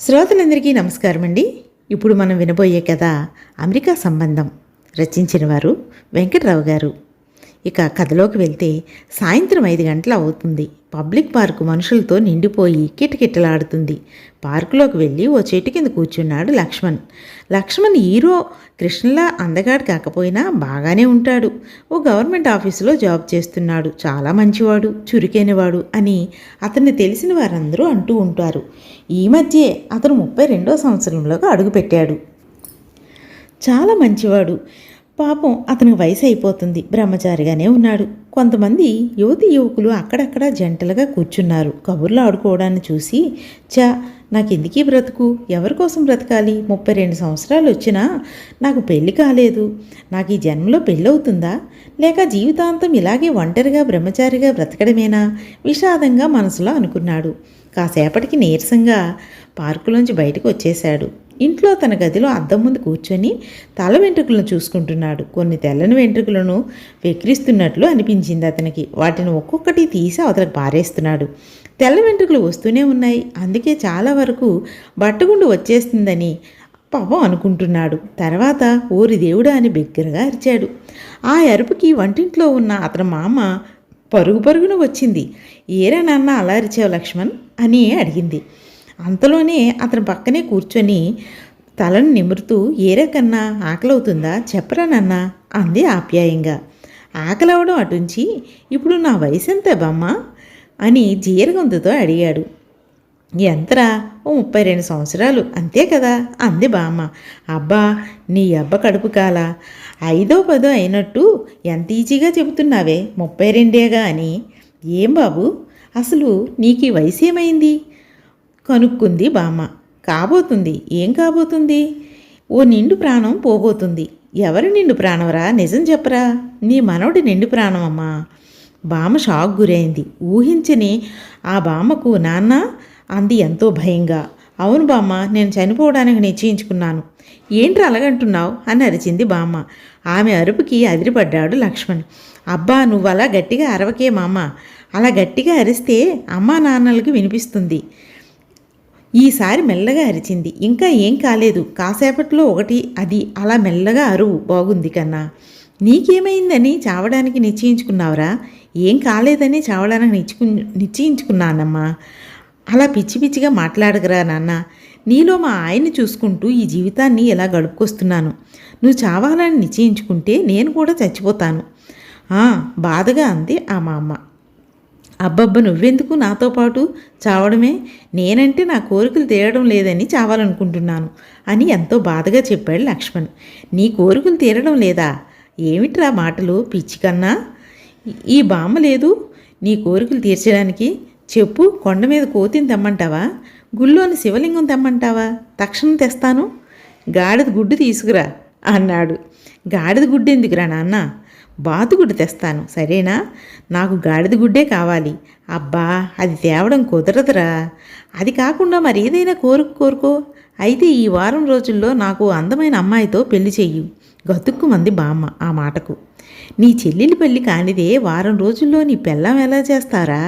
శ్రోతలందరికీ నమస్కారం అండి. ఇప్పుడు మనం వినబోయే కథ అమెరికా సంబంధం. రచించిన వారు వెంకటరావు గారు. ఇక కథలోకి వెళ్తే సాయంత్రం 5 గంటలు అవుతుంది. పబ్లిక్ పార్కు మనుషులతో నిండిపోయి కిటకిటలాడుతుంది. పార్కులోకి వెళ్ళి ఓ చెట్టు కింద కూర్చున్నాడు లక్ష్మణ్. లక్ష్మణ్ హీరో కృష్ణలా అందగాడు కాకపోయినా బాగానే ఉంటాడు. ఓ గవర్నమెంట్ ఆఫీసులో జాబ్ చేస్తున్నాడు. చాలా మంచివాడు, చురుకైనవాడు అని అతన్ని తెలిసిన వారందరూ అంటూ ఉంటారు. ఈ మధ్యే అతను 32వ సంవత్సరంలోకి అడుగుపెట్టాడు. చాలా మంచివాడు. పాపం అతనికి వయసు అయిపోతుంది. బ్రహ్మచారిగానే ఉన్నాడు. కొంతమంది యువతి యువకులు అక్కడక్కడ జంటలుగా కూర్చున్నారు. కబుర్లు ఆడుకోవడాన్ని చూసి నాకెందుకీ బ్రతుకు, ఎవరి కోసం బ్రతకాలి, 32 సంవత్సరాలు వచ్చినా నాకు పెళ్లి కాలేదు, నాకు ఈ జన్మలో పెళ్ళవుతుందా, లేక జీవితాంతం ఇలాగే ఒంటరిగా బ్రహ్మచారిగా బ్రతకడమేనా, విషాదంగా మనసులో అనుకున్నాడు. కాసేపటికి నీరసంగా పార్కులోంచి బయటకు వచ్చేశాడు. ఇంట్లో తన గదిలో అద్దం ముందు కూర్చొని తల వెంట్రుకలను చూసుకుంటున్నాడు. కొన్ని తెల్లని వెంట్రుకలను వెక్కిరిస్తున్నట్లు అనిపించింది అతనికి. వాటిని ఒక్కొక్కటి తీసి అవతలకు పారేస్తున్నాడు. తెల్ల వెంట్రుకలు వస్తూనే ఉన్నాయి. అందుకే చాలా వరకు బట్టగుండు వచ్చేస్తుందని పాపం అనుకుంటున్నాడు. తర్వాత ఓరి దేవుడా అని బిగ్గరగా అరిచాడు. ఆ అరుపుకి వంటింట్లో ఉన్న అతని మామ పరుగు పరుగున వచ్చింది. ఏరా నాన్న అలా అరిచావు లక్ష్మణ్ అని అడిగింది. అంతలోనే అతని పక్కనే కూర్చొని తలను నిమురుతూ ఏరే కన్నా ఆకలవుతుందా చెప్పరా నాన్న అంది ఆప్యాయంగా. ఆకలవడం అటుంచి ఇప్పుడు నా వయసు ఎంత బామ్మ అని జీరగొంతుతో అడిగాడు. ఎంతరా, ఓ 32 సంవత్సరాలు అంతే కదా అంది బామ్మ. అబ్బా నీ అబ్బ కడుపు కాల 5ో 10ో అయినట్టు ఎంత ఈజీగా చెబుతున్నావే, 32 అని. ఏం బాబు అసలు నీకు ఈ వయసు ఏమైంది కనుక్కుంది బామ్మ. కాబోతుంది. ఏం కాబోతుంది? ఓ నిండు ప్రాణం పోబోతుంది. ఎవరి నిండు ప్రాణంరా, నిజం చెప్పరా? నీ మనవడి నిండు ప్రాణం అమ్మా. బామ్మ షాక్ గురైంది. ఊహించని ఆ బామ్మకు నాన్న అంది ఎంతో భయంగా. అవును బామ్మ, నేను చనిపోవడానికి నిశ్చయించుకున్నాను. ఏంట్రా అలాగంటున్నావు అని అరిచింది బామ్మ. ఆమె అరుపుకి అదిరిపడ్డాడు లక్ష్మణ్. అబ్బా నువ్వు అలా గట్టిగా అరవకే మామ, అలా గట్టిగా అరిస్తే అమ్మా నాన్నలకు వినిపిస్తుంది. ఈసారి మెల్లగా అరిచింది. ఇంకా ఏం కాలేదు, కాసేపట్లో ఒకటి అది అలా మెల్లగా అరువు బాగుంది కన్నా. నీకేమైందని చావడానికి నిశ్చయించుకున్నావురా? ఏం కాలేదని చావడానికి నిశ్చయించుకున్నానమ్మా. అలా పిచ్చి పిచ్చిగా మాట్లాడగరా నాన్న. నీలో మా ఆయన్ని చూసుకుంటూ ఈ జీవితాన్ని ఎలా గడుపుకొస్తున్నాను. నువ్వు చావాలని నిశ్చయించుకుంటే నేను కూడా చచ్చిపోతాను బాధగా అంది ఆ మా అమ్మ. అబ్బబ్బ నువ్వెందుకు నాతో పాటు చావడమే, నేనంటే నా కోరికలు తీరడం లేదని చావాలనుకుంటున్నాను అని ఎంతో బాధగా చెప్పాడు లక్ష్మణ్. నీ కోరికలు తీరడం లేదా? ఏమిట్రా మాటలు పిచ్చి కన్నా. ఈ బామ్మ లేదు నీ కోరికలు తీర్చడానికి? చెప్పు, కొండ మీద కోతిని తెమ్మంటావా, గుళ్ళోని శివలింగం తెమ్మంటావా? తక్షణం తెస్తాను. గాడిద గుడ్డు తీసుకురా అన్నాడు. గాడిద గుడ్డు ఎందుకురా నాన్న? బాతుగుడ్డు తెస్తాను సరేనా? నాకు గాడిద గుడ్డే కావాలి. అబ్బా అది తేవడం కుదరదురా. అది కాకుండా మరి ఏదైనా కోరుకో. అయితే ఈ వారం రోజుల్లో నాకు అందమైన అమ్మాయితో పెళ్లి చెయ్యి గతుక్కుమంది బామ్మ ఆ మాటకు. నీ చెల్లెలి పెళ్లి కానిదే వారం రోజుల్లో నీ పెళ్ళాం ఎలా చేస్తారా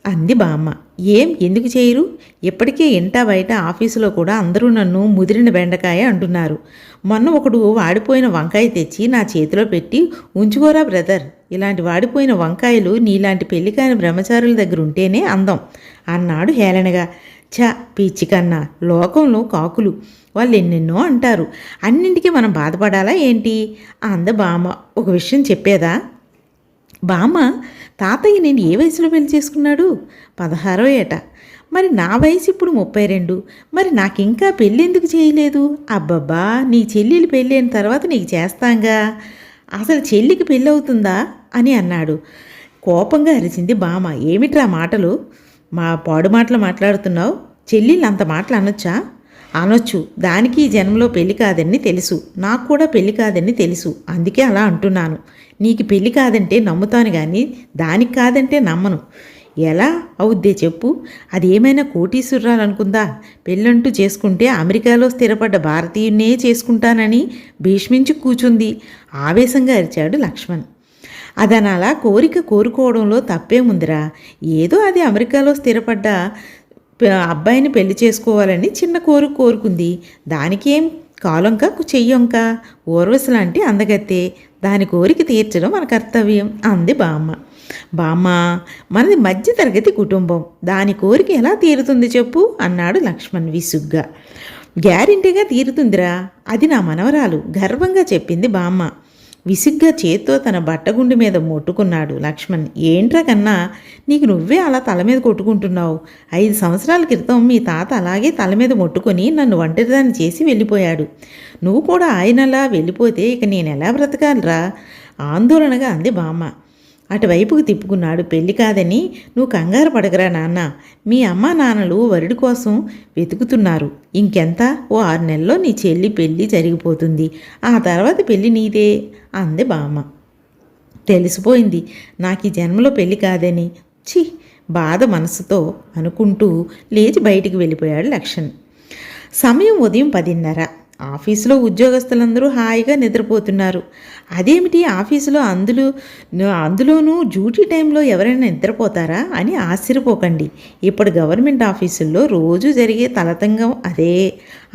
అంది బామ్మ. ఎందుకు చేయరు? ఇప్పటికే ఇంటా బయట ఆఫీసులో కూడా అందరూ నన్ను ముదిరిన బెండకాయ అంటున్నారు. మొన్న ఒకడు వాడిపోయిన వంకాయ తెచ్చి నా చేతిలో పెట్టి ఉంచుకోరా బ్రదర్, ఇలాంటి వాడిపోయిన వంకాయలు నీలాంటి పెళ్లికాని బ్రహ్మచారుల దగ్గర ఉంటేనే అందం అన్నాడు హేళనగా. పిచ్చి కన్నా, లోకంలో కాకులు వాళ్ళు ఎన్నెన్నో అంటారు, అన్నింటికీ మనం బాధపడాలా ఏంటి అంద బామ్మ. ఒక విషయం చెప్పేదా బామ్మ? తాతయ్య నేను ఏ వయసులో పెళ్లి చేసుకున్నాడు? 16వ ఏట. మరి నా వయసు ఇప్పుడు 32. మరి నాకింకా పెళ్ళి ఎందుకు చేయలేదు? అబ్బబ్బా నీ చెల్లెలు పెళ్ళి అయిన తర్వాత నీకు చేస్తాంగా. అసలు చెల్లికి పెళ్ళి అవుతుందా అని అన్నాడు. కోపంగా అరిచింది బామ్మ. ఏమిట్రా మాటలు, మా పాడు మాటలు మాట్లాడుతున్నావు? చెల్లెళ్ళు అంత మాటలు అనొచ్చా? అనొచ్చు. దానికి ఈ జన్మలో పెళ్లి కాదని తెలుసు, నాకు కూడా పెళ్లి కాదని తెలుసు, అందుకే అలా అంటున్నాను. నీకు పెళ్లి కాదంటే నమ్ముతాను కానీ దానికి కాదంటే నమ్మను. ఎలా అవుద్దే చెప్పు? అది ఏమైనా కోటీశ్వరాలనుకుందా? పెళ్ళంటూ చేసుకుంటే అమెరికాలో స్థిరపడ్డ భారతీయున్నే చేసుకుంటానని భీష్మించి కూచుంది ఆవేశంగా అరిచాడు లక్ష్మణ్. అదనలా కోరిక కోరుకోవడంలో తప్పేముందిరా? ఏదో అది అమెరికాలో స్థిరపడ్డ అబ్బాయిని పెళ్లి చేసుకోవాలని చిన్న కోరిక కోరుకుంది. దానికేం కాలొంక చెయ్యొంక, ఊర్వశి లాంటి అందగత్తే, దాని కోరిక తీర్చడం మన కర్తవ్యం అంది బామ్మ. బామ్మ, మనది మధ్యతరగతి కుటుంబం, దాని కోరిక ఎలా తీరుతుంది చెప్పు అన్నాడు లక్ష్మణ్ విసుగ్గా. గ్యారెంటీగా తీరుతుందిరా, అది నా మనవరాలు గర్వంగా చెప్పింది బామ్మ. విసుగ్గా చేత్తో తన బట్టగుండి మీద మొట్టుకున్నాడు లక్ష్మణ్. ఏంట్రా కన్నా, నీకు నువ్వే అలా తల మీద కొట్టుకుంటున్నావు. 5 సంవత్సరాల క్రితం మీ తాత అలాగే తల మీద మొట్టుకొని నన్ను ఒంటరిదాన్ని చేసి వెళ్ళిపోయాడు. నువ్వు కూడా ఆయనలా వెళ్ళిపోతే ఇక నేను ఎలా బ్రతకాలిరా ఆందోళనగా అంది బామ్మ. అటువైపుకు తిప్పుకున్నాడు. పెళ్లి కాదని నువ్వు కంగారు పడగరా నాన్న, మీ అమ్మా నాన్నలు వరుడి కోసం వెతుకుతున్నారు. ఇంకెంత, ఓ 6 నెలల్లో నీ చెల్లి పెళ్ళి జరిగిపోతుంది. ఆ తర్వాత పెళ్ళి నీదే అంది బామ్మ. తెలిసిపోయింది నాకు ఈ జన్మలో పెళ్ళి కాదని. ఛీ, బాధ మనసుతో అనుకుంటూ లేచి బయటికి వెళ్ళిపోయాడు లక్ష్మణ్. సమయం ఉదయం 10:30. ఆఫీసులో ఉద్యోగస్తులందరూ హాయిగా నిద్రపోతున్నారు. అదేమిటి ఆఫీసులో అందులోనూ డ్యూటీ టైంలో ఎవరైనా నిద్రపోతారా అని ఆశ్చర్యపోకండి. ఇప్పుడు గవర్నమెంట్ ఆఫీసుల్లో రోజు జరిగే తతంగం అదే.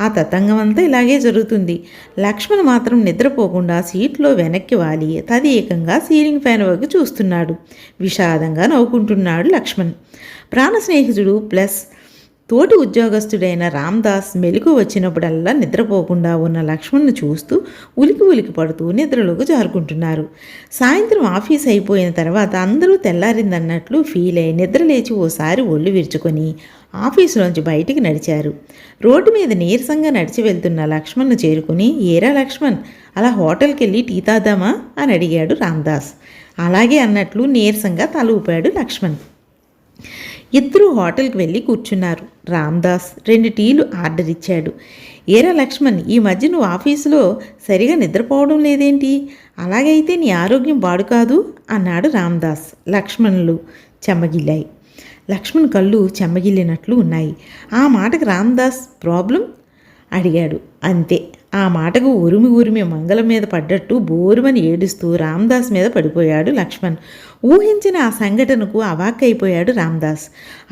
ఆ తతంగం అంతా ఇలాగే జరుగుతుంది. లక్ష్మణ్ మాత్రం నిద్రపోకుండా సీట్లో వెనక్కి వాలి తదేకంగా సీలింగ్ ఫ్యాన్ వైపు చూస్తున్నాడు. విషాదంగా నవ్వుకుంటున్నాడు లక్ష్మణ్. ప్రాణ స్నేహితుడు ప్లస్ తోటి ఉద్యోగస్తుడైన రామ్దాస్ మెలకు వచ్చినప్పుడల్లా నిద్రపోకుండా ఉన్న లక్ష్మణ్ను చూస్తూ ఉలికి పడుతూ నిద్రలోకి జారుకుంటున్నారు. సాయంత్రం ఆఫీస్ అయిపోయిన తర్వాత అందరూ తెల్లారిందన్నట్లు ఫీల్ అయి నిద్రలేచి ఓసారి ఒళ్ళు విరుచుకొని ఆఫీసులోంచి బయటికి నడిచారు. రోడ్డు మీద నీరసంగా నడిచి వెళ్తున్న లక్ష్మణ్ను చేరుకుని, ఏరా లక్ష్మణ్, అలా హోటల్కి వెళ్ళి టీ తాద్దామా అని అడిగాడు రామ్దాస్. అలాగే అన్నట్లు నీరసంగా తల ఊపాడు లక్ష్మణ్. ఇద్దరూ హోటల్కి వెళ్ళి కూర్చున్నారు. రామ్దాస్ 2 టీలు ఆర్డర్ ఇచ్చాడు. ఏరా లక్ష్మణ్, ఈ మధ్య నువ్వు ఆఫీసులో సరిగా నిద్రపోవడం లేదేంటి? అలాగైతే నీ ఆరోగ్యం పాడు కాదు అన్నాడు రామ్దాస్. లక్ష్మణులు చెమ్మగిల్లాయి. లక్ష్మణ్ కళ్ళు చెమ్మగిల్లినట్లు ఉన్నాయి. ఆ మాటకు రామ్దాస్ ప్రాబ్లం అడిగాడు. అంతే. ఆ మాటకు ఉరిమి మంగళం మీద పడ్డట్టు బోరుమని ఏడుస్తూ రామ్దాస్ మీద పడిపోయాడు లక్ష్మణ్. ఊహించిన ఆ సంఘటనకు అవాక్కైపోయాడు రామ్దాస్.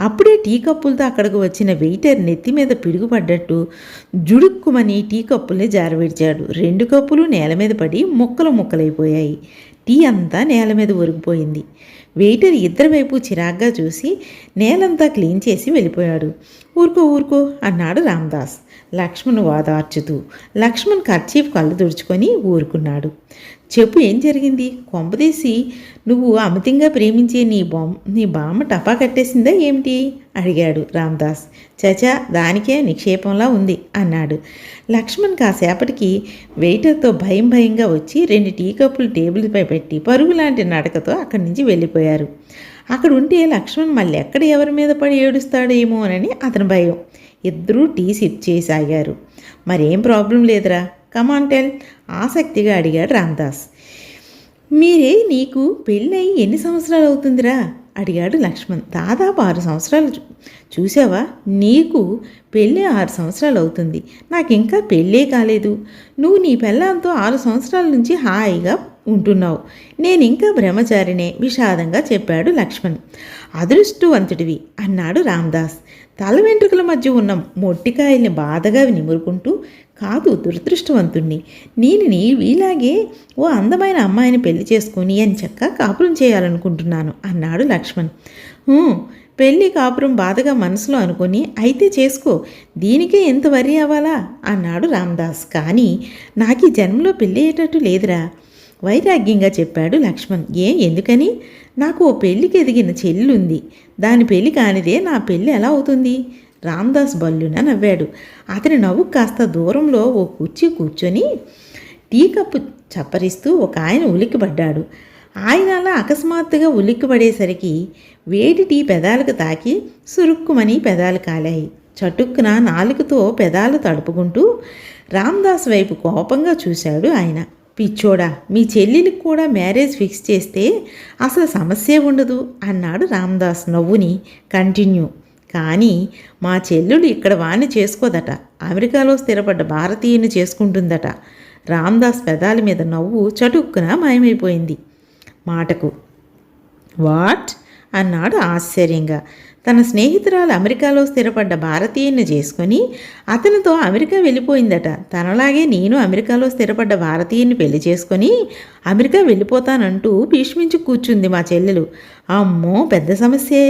అప్పుడే టీ కప్పులతో అక్కడికి వచ్చిన వెయిటర్ నెత్తి మీద పిడుగుపడ్డట్టు జుడుక్కుమని టీ కప్పుల్ని జారవిడిచాడు. 2 కప్పులు నేల మీద పడి ముక్కలైపోయాయి. టీ అంతా నేల మీద ఒరిగిపోయింది. వెయిటర్ ఇద్దరి వైపు చిరాగ్గా చూసి నేలంతా క్లీన్ చేసి వెళ్ళిపోయాడు. ఊరుకో అన్నాడు రామ్దాస్ లక్ష్మణ్ వాదార్చుతూ. లక్ష్మణ్ కర్చీఫ్ కళ్ళు తుడుచుకొని ఊరుకున్నాడు. చెప్పు, ఏం జరిగింది? కొంపదీసి నువ్వు అమితంగా ప్రేమించే నీ బామ్మ టపా కట్టేసిందా ఏమిటి అడిగాడు రామ్దాస్. చచా, దానికే నిక్షేపంలా ఉంది అన్నాడు. లక్ష్మణ్ కాసేపటికి వెయిటర్తో భయంగా వచ్చి 2 టీ కప్పులు టేబుల్పై పెట్టి పరుగులాంటి నడకతో అక్కడి నుంచి వెళ్ళిపోయారు. అక్కడ ఉంటే లక్ష్మణ్ మళ్ళీ ఎక్కడ ఎవరి మీద పడి ఏడుస్తాడేమోనని అతని భయం. ఇద్దరూ టీ సిప్ చేసాగారు. మరేం ప్రాబ్లం లేదురా, కమాన్ టెల్ ఆసక్తిగా అడిగాడు రామ్దాస్. నీకు పెళ్ళయి ఎన్ని సంవత్సరాలు అవుతుందిరా అడిగాడు లక్ష్మణ్. దాదాపు 6 సంవత్సరాలు. చూసావా, నీకు పెళ్ళి 6 సంవత్సరాలు అవుతుంది, నాకు ఇంకా పెళ్ళే కాలేదు. నువ్వు నీ పెళ్ళాంతో 6 సంవత్సరాల నుంచి హాయిగా ఉంటున్నావు, నేను ఇంకా బ్రహ్మచారినే విషాదంగా చెప్పాడు లక్ష్మణ్. అదృష్టవంతుడివి అన్నాడు రామ్దాస్ తల వెంట్రుకల మధ్య ఉన్న మొట్టికాయల్ని బాధగా నిమురుకుంటూ. కాదు, దురదృష్టవంతుణ్ణి. నేను ఇలాగే ఓ అందమైన అమ్మాయిని పెళ్లి చేసుకుని చక్కగా కాపురం చేయాలనుకుంటున్నాను అన్నాడు లక్ష్మణ్. పెళ్ళి కాపురం బాధగా మనసులో అనుకొని అయితే చేసుకో, దీనికే ఎంత వరి అవ్వాలా అన్నాడు రామ్దాస్. కానీ నాకు ఈ జన్మలో పెళ్ళి అయ్యేటట్టు లేదురా వైరాగ్యంగా చెప్పాడు లక్ష్మణ్. ఎందుకని? నాకు ఓ పెళ్ళికి ఎదిగిన చెల్లుంది, దాని పెళ్ళి కానిదే నా పెళ్ళి ఎలా అవుతుంది? రామ్దాస్ బల్లున నవ్వాడు. అతని నవ్వు కాస్త దూరంలో ఓ కుర్చీ కూర్చొని టీ కప్పు చప్పరిస్తూ ఒక ఆయన ఉలిక్కిపడ్డాడు. ఆయన అలా అకస్మాత్తుగా ఉలిక్కిపడేసరికి వేడి టీ పెదాలకు తాకి సురుక్కుమని పెదాలు కాలాయి. చటుక్కున నాలుకతో పెదాలు తడుపుకుంటూ రామ్దాస్ వైపు కోపంగా చూశాడు ఆయన. పిచ్చోడా, మీ చెల్లెలికి కూడా మ్యారేజ్ ఫిక్స్ చేస్తే అసలు సమస్యే ఉండదు అన్నాడు రామ్దాస్ నవ్వుని కంటిన్యూ. కానీ మా చెల్లెలు ఇక్కడ వాణ్ణి చేసుకోదట, అమెరికాలో స్థిరపడ్డ భారతీయుని చేసుకుంటుందట. రామ్దాస్ పెదాల మీద నవ్వు చటుక్కున మాయమైపోయింది మాటకు. వాట్ అన్నాడు ఆశ్చర్యంగా. తన స్నేహితురాలు అమెరికాలో స్థిరపడ్డ భారతీయుని చేసుకొని అతనితో అమెరికా వెళ్ళిపోయిందట. తనలాగే నేను అమెరికాలో స్థిరపడ్డ భారతీయుని పెళ్లి చేసుకొని అమెరికా వెళ్ళిపోతానంటూ భీష్మించి కూర్చుంది మా చెల్లెలు. అమ్మో, పెద్ద సమస్యే.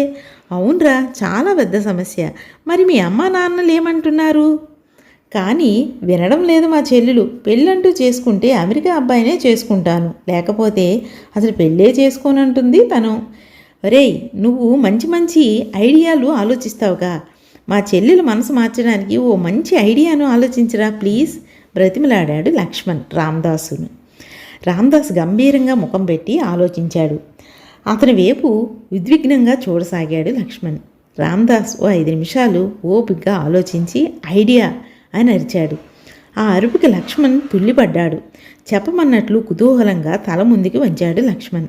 అవునరా, చాలా పెద్ద సమస్య. మరి మీ అమ్మా నాన్నలు ఏమంటున్నారు? కానీ వినడం లేదు మా చెల్లెలు. పెళ్ళంటూ చేసుకుంటే అమెరికా అబ్బాయినే చేసుకుంటాను, లేకపోతే అసలు పెళ్ళే చేసుకోనంటుంది తను. రేయ్, నువ్వు మంచి మంచి ఐడియాలు ఆలోచిస్తావుగా. మా చెల్లెలు మనసు మార్చడానికి ఓ మంచి ఐడియాను ఆలోచించరా ప్లీజ్, బ్రతిమలాడాడు లక్ష్మణ్ రామదాసును. రామదాస్ గంభీరంగా ముఖం పెట్టి ఆలోచించాడు. అతని వైపు ఉద్విగ్నంగా చూడసాగాడు లక్ష్మణ్. రామదాస్ ఓ 5 నిమిషాలు ఓపికగా ఆలోచించి ఐడియా అని అరిచాడు. ఆ అరుపుకి లక్ష్మణ్ తుల్లిపడ్డాడు. చెప్పమన్నట్లు కుతూహలంగా తల ముందుకి వంచాడు లక్ష్మణ్.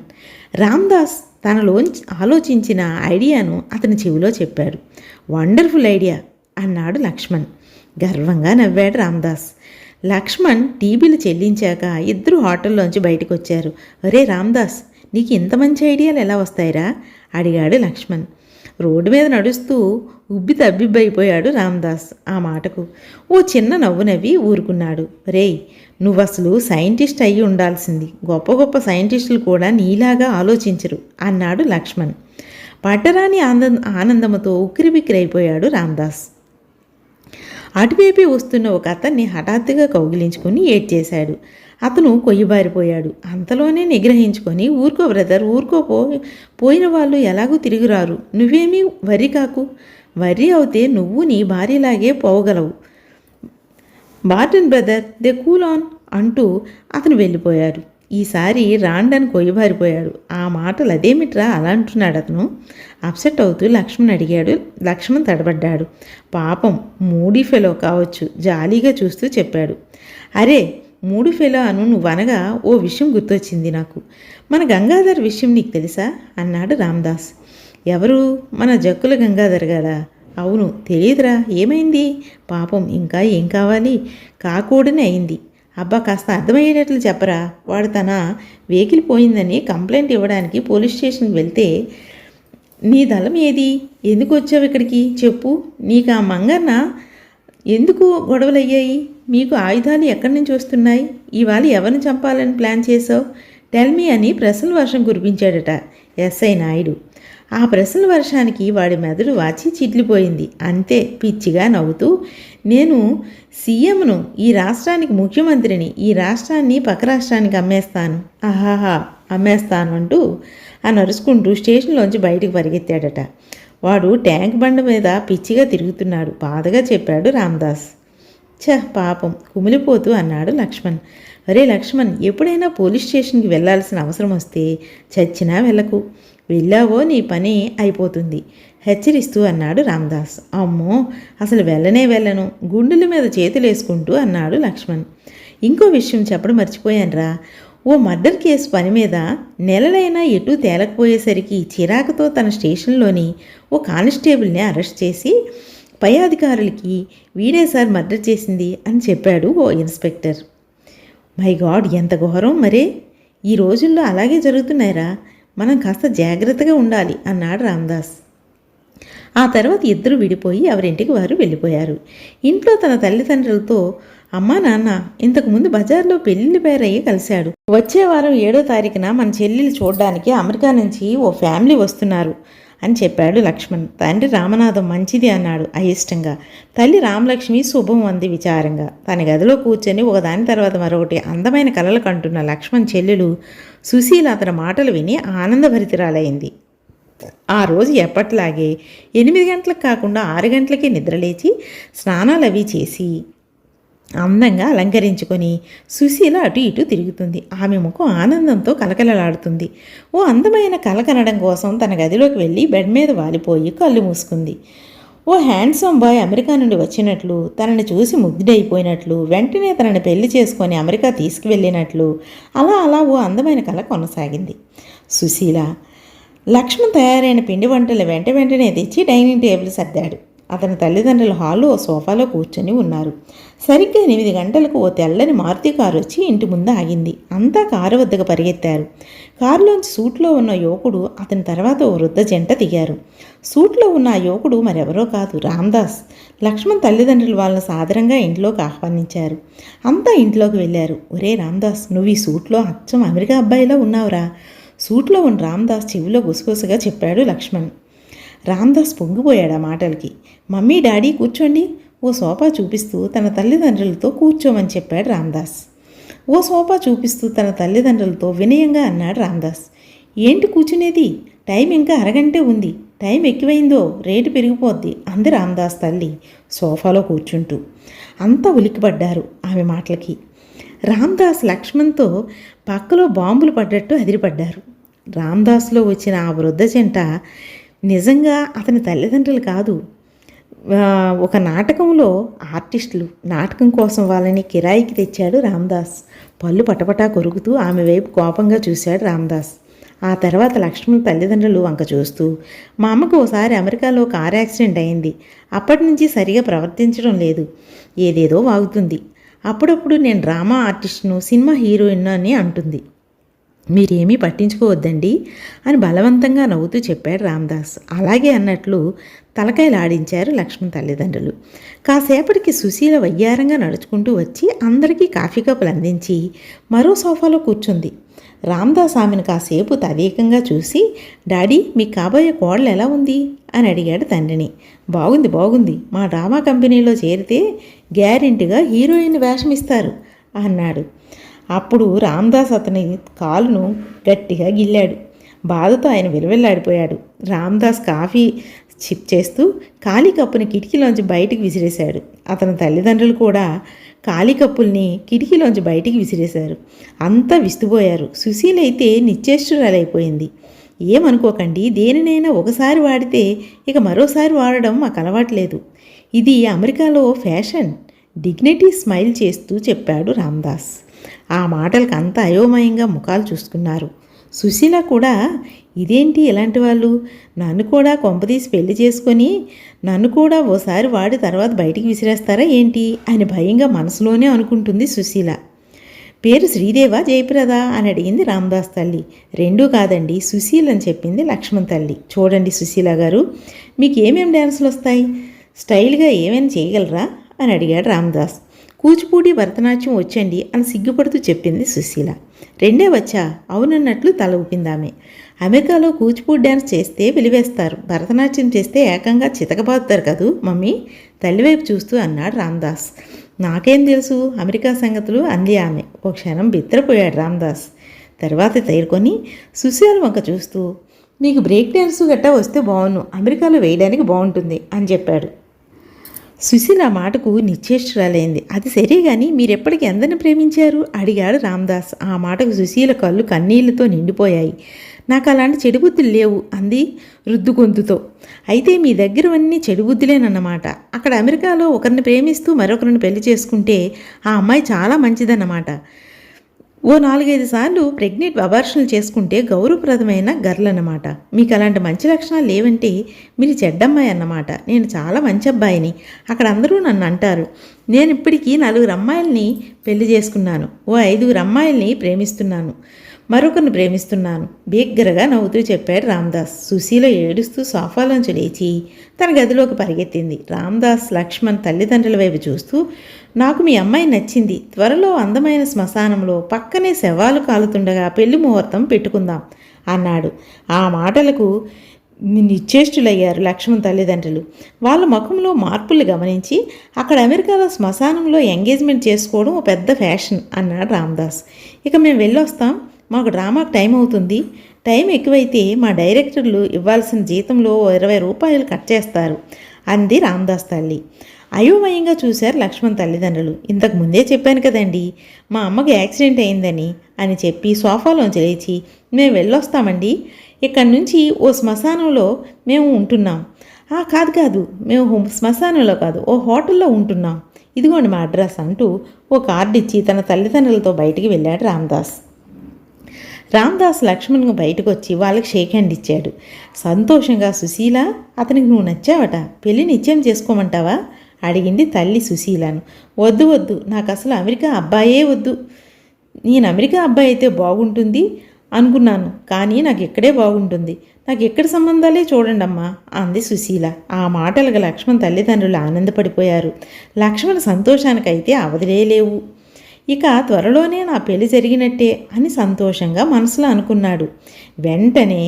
రామదాస్ తనలోంచి ఆలోచించిన ఐడియాను అతని చెవిలో చెప్పాడు. వండర్ఫుల్ ఐడియా అన్నాడు లక్ష్మణ్. గర్వంగా నవ్వాడు రామదాస్. లక్ష్మణ్ టీబీలు చెల్లించాక ఇద్దరు హోటల్లోంచి బయటకు వచ్చారు. ఒరే రామదాస్, నీకు ఇంత మంచి ఐడియాలు ఎలా వస్తాయిరా అడిగాడు లక్ష్మణ్. రోడ్డు మీద నడుస్తూ ఉబ్బి తబ్బిబ్బైపోయాడు రామదాస్ ఆ మాటకు. ఓ చిన్న నవ్వు నవ్వి ఊరుకున్నాడు. రేయ్, నువ్వసలు సైంటిస్ట్ అయ్యి ఉండాల్సింది. గొప్ప గొప్ప సైంటిస్టులు కూడా నీలాగా ఆలోచించరు అన్నాడు లక్ష్మణ్. పట్టరాని ఆనందముతో ఉక్కిరిబిక్కిరైపోయాడు రామదాస్. అటువైపే వస్తున్న ఒక అతన్ని హఠాత్తుగా కౌగిలించుకుని ఏడ్చేశాడు. అతను కొయ్యబారిపోయాడు. అంతలోనే నిగ్రహించుకొని, ఊరుకో బ్రదర్, ఊరుకో, పోయిన వాళ్ళు ఎలాగూ తిరిగిరారు, నువ్వేమీ వర్రీ కాకు. వర్రీ అవుతే నువ్వు నీ భార్యలాగే పోగలవు. బార్టన్ బ్రదర్, దే కూల్ ఆన్ అంటూ అతను వెళ్ళిపోయాడు. ఈసారి రాండని కొయ్యబారిపోయాడు. ఆ మాటలు అదేమిట్రా అలా అంటున్నాడు అతను అప్సెట్ అవుతూ లక్ష్మణ్ అడిగాడు. లక్ష్మణ్ తడబడ్డాడు. పాపం మూడీ ఫెలో కావచ్చు, జాలీగా చూస్తూ చెప్పాడు. అరే, మూడు ఫెలో అను నువ్వనగా ఓ విషయం గుర్తొచ్చింది నాకు. మన గంగాధర్ విషయం నీకు తెలుసా అన్నాడు రామదాస్. ఎవరు? మన జక్కుల గంగాధర్ గారా? అవును. తెలియదురా, ఏమైంది? పాపం, ఇంకా ఏం కావాలి? కాకూడని అయింది. అబ్బా, కాస్త అర్థమయ్యేటట్లు చెప్పరా. వాడు తన వెహికల్ పోయిందని కంప్లైంట్ ఇవ్వడానికి పోలీస్ స్టేషన్కి వెళ్తే, నీ దళం ఏది? ఎందుకు వచ్చావు ఇక్కడికి చెప్పు. నీకు ఆ మంగన్న ఎందుకు గొడవలయ్యాయి? మీకు ఆయుధాలు ఎక్కడి నుంచి వస్తున్నాయి? ఇవాళ ఎవరిని చంపాలని ప్లాన్ చేసావు? టెల్మీ అని ప్రశ్నల వర్షం కురిపించాడట ఎస్ఐ నాయుడు. ఆ ప్రశ్నల వర్షానికి వాడి మెదడు వాచి చిట్లిపోయింది. అంతే, పిచ్చిగా నవ్వుతూ, నేను సీఎంను, ఈ రాష్ట్రానికి ముఖ్యమంత్రిని, ఈ రాష్ట్రాన్ని పక్క రాష్ట్రానికి అమ్మేస్తాను, ఆహాహా అమ్మేస్తాను అంటూ ఆ నరుచుకుంటూ స్టేషన్లోంచి బయటికి పరిగెత్తాడట. వాడు ట్యాంక్ బండ మీద పిచ్చిగా తిరుగుతున్నాడు, బాధగా చెప్పాడు రామదాస్. పాపం, కుమిలిపోతూ అన్నాడు లక్ష్మణ్. అరే లక్ష్మణ్, ఎప్పుడైనా పోలీస్ స్టేషన్కి వెళ్ళాల్సిన అవసరం వస్తే చచ్చినా వెళ్ళకు. వెళ్ళావో నీ పని అయిపోతుంది హెచ్చరిస్తూ అన్నాడు రామదాస్. అమ్మో, అసలు వెళ్ళను, గుండెల మీద చేతులేసుకుంటూ అన్నాడు లక్ష్మణ్. ఇంకో విషయం చెప్పడం మర్చిపోయానురా. ఓ మర్డర్ కేసు పని మీద నెలలైనా ఎటూ తేలకపోయేసరికి చిరాకుతో తన స్టేషన్లోని ఓ కానిస్టేబుల్ని అరెస్ట్ చేసి పై అధికారులకి వీడే సార్ మర్డర్ చేసింది అని చెప్పాడు ఓ ఇన్స్పెక్టర్. మై గాడ్, ఎంత ఘోరం! మరే ఈ రోజుల్లో అలాగే జరుగుతున్నాయిరా. మనం కాస్త జాగ్రత్తగా ఉండాలి అన్నాడు రామదాస్. ఆ తర్వాత ఇద్దరు విడిపోయి ఎవరింటికి వారు వెళ్ళిపోయారు. ఇంట్లో తన తల్లిదండ్రులతో, అమ్మా నాన్న ఇంతకుముందు బజార్లో పెళ్లిళ్ళ పేరయ్యి కలిశాడు. వచ్చే వారం 7వ తారీఖున మన చెల్లెలు చూడడానికి అమెరికా నుంచి ఓ ఫ్యామిలీ వస్తున్నారు అని చెప్పాడు లక్ష్మణ్. తండ్రి రామనాథం మంచిది అన్నాడు అయిష్టంగా. తల్లి రామలక్ష్మి శుభం అంది విచారంగా. తన గదిలో కూర్చొని ఒకదాని తర్వాత మరొకటి అందమైన కలలు కంటున్న లక్ష్మణ్ చెల్లెలు సుశీల అతని మాటలు విని ఆనందభరితురాలైంది. ఆ రోజు ఎప్పట్లాగే 8 గంటలకు కాకుండా 6 గంటలకే నిద్రలేచి స్నానాలు అవి చేసి అందంగా అలంకరించుకొని సుశీల అటు ఇటు తిరుగుతుంది. ఆమె ముఖం ఆనందంతో కలకలలాడుతుంది. ఓ అందమైన కల కనడం కోసం తన గదిలోకి వెళ్ళి బెడ్ మీద వాలిపోయి కళ్ళు మూసుకుంది. ఓ హ్యాండ్సమ్ బాయ్ అమెరికా నుండి వచ్చినట్లు, తనని చూసి ముగ్ధుడైపోయినట్లు, వెంటనే తనని పెళ్లి చేసుకొని అమెరికా తీసుకువెళ్ళినట్లు అలా ఓ అందమైన కళ కొనసాగింది. సుశీల. లక్ష్మణ్ తయారైన పిండి వంటలు వెంటనే తెచ్చి డైనింగ్ టేబుల్ సర్దాడు. అతని తల్లిదండ్రులు హాల్లో ఓ సోఫాలో కూర్చొని ఉన్నారు. సరిగ్గా 8 గంటలకు ఓ తెల్లని మారుతి కారు వచ్చి ఇంటి ముందు ఆగింది. అంతా కారు వద్దకు పరిగెత్తారు. కారులోంచి సూట్లో ఉన్న యువకుడు, అతని తర్వాత ఓ వృద్ధ జంట దిగారు. సూట్లో ఉన్న ఆ యువకుడు మరెవరో కాదు, రామ్దాస్. లక్ష్మణ్ తల్లిదండ్రులు వాళ్ళని సాదరంగా ఇంట్లోకి ఆహ్వానించారు. అంతా ఇంట్లోకి వెళ్ళారు. ఒరే రామ్దాస్, నువ్వు ఈ సూట్లో అచ్చం అమెరికా అబ్బాయిలో ఉన్నావురా. సూట్లో ఉన్న రామ్దాస్ చెవిలో గుసగుసగా చెప్పాడు లక్ష్మణ్. రామ్దాస్ పొంగిపోయాడు ఆ మాటలకి. మమ్మీ, డాడీ కూర్చోండి. ఓ సోఫా చూపిస్తూ తన తల్లిదండ్రులతో కూర్చోమని చెప్పాడు రామ్దాస్. ఓ సోఫా చూపిస్తూ తన తల్లిదండ్రులతో వినయంగా అన్నాడు రామ్దాస్. ఏంటి కూర్చునేది? టైం ఇంకా అరగంటే ఉంది. టైం ఎక్కువైందో రేటు పెరిగిపోద్ది అంది రామ్దాస్ తల్లి సోఫాలో కూర్చుంటూ. అంతా ఉలిక్కిపడ్డారు ఆమె మాటలకి. రామ్దాస్ లక్ష్మణ్తో పక్కలో బాంబులు పడ్డట్టు అదిరిపడ్డారు. రామ్దాస్లో వచ్చిన ఆ వృద్ధ జంట నిజంగా అతని తల్లిదండ్రులు కాదు, ఒక నాటకంలో ఆర్టిస్టులు. నాటకం కోసం వాళ్ళని కిరాయికి తెచ్చాడు రామ్దాస్. పళ్ళు పటపటా కొరుకుతూ ఆమె వైపు కోపంగా చూశాడు రామ్దాస్. ఆ తర్వాత లక్ష్మణ్ తల్లిదండ్రులు వంక చూస్తూ, మా అమ్మకు ఓసారి అమెరికాలో కారు యాక్సిడెంట్ అయింది. అప్పటి నుంచి సరిగా ప్రవర్తించడం లేదు, ఏదేదో వాగుతుంది. అప్పుడప్పుడు నేను డ్రామా ఆర్టిస్ట్ను, సినిమా హీరోయిన్ అని అంటుంది. మీరేమీ పట్టించుకోవద్దండి అని బలవంతంగా నవ్వుతూ చెప్పాడు రామ్దాస్. అలాగే అన్నట్లు తలకాయలాడించారు లక్ష్మణ్ తల్లిదండ్రులు. కాసేపటికి సుశీల వయ్యారంగా నడుచుకుంటూ వచ్చి అందరికీ కాఫీ కప్పులు అందించి మరో సోఫాలో కూర్చుంది. రామ్దాస్ ఆమెను కాసేపు తదేకంగా చూసి, డాడీ, మీ కాబోయే కోడలు ఎలా ఉంది అని అడిగాడు తండ్రిని. బాగుంది, బాగుంది. మా డ్రామా కంపెనీలో చేరితే గ్యారెంటీగా హీరోయిన్ వేషం ఇస్తారు అన్నాడు. అప్పుడు రామ్దాస్ అతని కాలును గట్టిగా గిల్లాడు. బాధతో ఆయన విలవిల్లాడిపోయాడు. రామ్దాస్ కాఫీ సిప్ చేస్తూ ఖాళీ కప్పుని కిటికీలోంచి బయటికి విసిరేశాడు. అతని తల్లిదండ్రులు కూడా ఖాళీ కప్పుల్ని కిటికీలోంచి బయటికి విసిరేశారు. అంతా విస్తుపోయారు. సుశీల అయితే నిశ్చేష్టురాలైపోయింది. ఏమనుకోకండి, దేనినైనా ఒకసారి వాడితే ఇక మరోసారి వాడడం మాకు అలవాట్లేదు. ఇది అమెరికాలో ఫ్యాషన్, డిగ్నిటీ స్మైల్ చేస్తూ చెప్పాడు రామ్దాస్. ఆ మాటలకు అంతా అయోమయంగా ముఖాలు చూసుకున్నారు. సుశీల కూడా, ఇదేంటి ఇలాంటి వాళ్ళు, నన్ను కూడా కొంపదీసి పెళ్లి చేసుకొని నన్ను కూడా ఓసారి వాడి తర్వాత బయటికి విసిరేస్తారా ఏంటి అని భయంగా మనసులోనే అనుకుంటుంది సుశీల. పేరు శ్రీదేవా, జయప్రద అని అడిగింది రామ్దాస్ తల్లి. రెండూ కాదండి, సుశీల్ అని చెప్పింది లక్ష్మణ్ తల్లి. చూడండి సుశీల గారు, మీకు ఏమేం డ్యాన్సులు వస్తాయి? స్టైల్గా ఏమైనా చేయగలరా అని అడిగాడు రామ్దాస్. కూచిపూడి, భరతనాట్యం వచ్చండి అని సిగ్గుపడుతూ చెప్పింది సుశీల. రెండే వచ్చా? అవునన్నట్లు తల ఊపిందామె. అమెరికాలో కూచిపూడి డ్యాన్స్ చేస్తే వెలివేస్తారు, భరతనాట్యం చేస్తే ఏకంగా చితకబాదుతారు కదూ మమ్మీ, తల్లివైపు చూస్తూ అన్నాడు రామ్దాస్. నాకేం తెలుసు అమెరికా సంగతులు అంది ఆమె. ఓ క్షణం బిత్తరపోయాడు రామ్దాస్. తర్వాత తేరుకొని సుశీల వంక చూస్తూ, మీకు బ్రేక్ డ్యాన్స్ గట్టా వస్తే బాగున్ను, అమెరికాలో వేయడానికి బాగుంటుంది అని చెప్పాడు. సుశీల ఆ మాటకు నిశ్చేష్టురాలైంది. అది సరే గాని మీరెప్పటికి ఎందరిని ప్రేమించారు అడిగాడు రామ్దాస్. ఆ మాటకు సుశీల కళ్ళు కన్నీళ్లతో నిండిపోయాయి. నాకు అలాంటి చెడుబుద్ధులు లేవు అంది రుద్దు గొంతుతో. అయితే మీ దగ్గరవన్నీ చెడుబుద్ధులేనన్నమాట. అక్కడ అమెరికాలో ఒకరిని ప్రేమిస్తూ మరొకరిని పెళ్లి చేసుకుంటే ఆ అమ్మాయి చాలా మంచిదన్నమాట. ఓ 4-5 సార్లు ప్రెగ్నెంట్ అబార్షన్లు చేసుకుంటే గౌరవప్రదమైన గర్ల్ అన్నమాట. మీకు అలాంటి మంచి లక్షణాలు లేవంటే మీరు చెడ్డమ్మాయి అన్నమాట. నేను చాలా మంచి అబ్బాయిని అక్కడ అందరూ నన్ను అంటారు. నేను ఇప్పటికీ 4 అమ్మాయిల్ని పెళ్లి చేసుకున్నాను, ఓ 5 అమ్మాయిల్ని ప్రేమిస్తున్నాను, మరొకరిని ప్రేమిస్తున్నాను బిగ్గరగా నవ్వుతూ చెప్పాడు రామ్దాస్. సుశీల ఏడుస్తూ సోఫాలోంచి లేచి తన గదిలోకి పరిగెత్తింది. రామ్దాస్ లక్ష్మణ్ తల్లిదండ్రుల వైపు చూస్తూ, నాకు మీ అమ్మాయి నచ్చింది, త్వరలో అందమైన శ్మశానంలో పక్కనే శవాలు కాలుతుండగా పెళ్లి ముహూర్తం పెట్టుకుందాం అన్నాడు. ఆ మాటలకు నిశ్చేష్టులయ్యారు లక్ష్మణ్ తల్లిదండ్రులు. వాళ్ళ ముఖంలో మార్పులు గమనించి, అక్కడ అమెరికాలో శ్మశానంలో ఎంగేజ్మెంట్ చేసుకోవడం ఓ పెద్ద ఫ్యాషన్ అన్నాడు రామ్దాస్. ఇక మేము వెళ్ళొస్తాం, మాకు డ్రామాకు టైం అవుతుంది. టైం ఎక్కువైతే మా డైరెక్టర్లు ఇవ్వాల్సిన జీతంలో 20 రూపాయలు కట్ చేస్తారు అంది రామ్దాస్ తల్లి. అయోమయంగా చూశారు లక్ష్మణ్ తల్లిదండ్రులు. ఇంతకు ముందే చెప్పాను కదండి మా అమ్మకి యాక్సిడెంట్ అయిందని అని చెప్పి సోఫాలోంచి లేచి, మేము వెళ్ళొస్తామండి, ఇక్కడి నుంచి ఓ శ్మశానంలో మేము ఉంటున్నాం. కాదు, మేము శ్మశానంలో కాదు, ఓ హోటల్లో ఉంటున్నాం, ఇదిగోండి మా అడ్రస్ అంటూ ఓ కార్డు ఇచ్చి తన తల్లిదండ్రులతో బయటికి వెళ్ళాడు రామ్దాస్. రామదాస్ లక్ష్మణ్ బయటకు వచ్చి వాళ్ళకి షేక్ హ్యాండ్ ఇచ్చాడు. సంతోషంగా సుశీల, అతనికి నువ్వు నచ్చావట, పెళ్ళి నిశ్చయం చేసుకోమంటావా అడిగింది తల్లి సుశీలను. వద్దు వద్దు, నాకు అసలు అమెరికా అబ్బాయే వద్దు. నేను అమెరికా అబ్బాయి అయితే బాగుంటుంది అనుకున్నాను, కానీ నాకు ఇక్కడే బాగుంటుంది. నాకు ఎక్కడి సంబంధాలే చూడండి అమ్మా అంది సుశీల. ఆ మాటలకు లక్ష్మణ్ తల్లిదండ్రులు ఆనందపడిపోయారు. లక్ష్మణ్ సంతోషానికైతే అవధులే లేవు. ఇక త్వరలోనే నా పెళ్లి జరిగినట్టే అని సంతోషంగా మనసులో అనుకున్నాడు. వెంటనే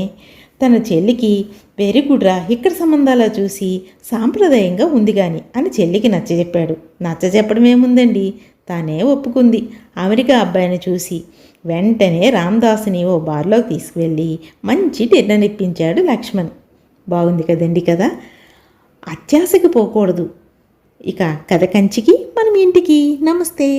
తన చెల్లికి వెరీ గుడ్ రా, ఇక్కడ సంబంధాలు చూసి సాంప్రదాయంగా ఉంది కానీ అని చెల్లికి నచ్చజెప్పాడు. నచ్చజెప్పడం ఏముందండి, తానే ఒప్పుకుంది అమెరికా అబ్బాయిని చూసి. వెంటనే రామదాసుని ఓ బార్లోకి తీసుకువెళ్ళి మంచి డిన్నర్ ఇప్పించాడు లక్ష్మణ్. బాగుంది కదండి కదా. అత్యాశకి పోకూడదు. ఇక కథ కంచికి మనం ఇంటికి. నమస్తే.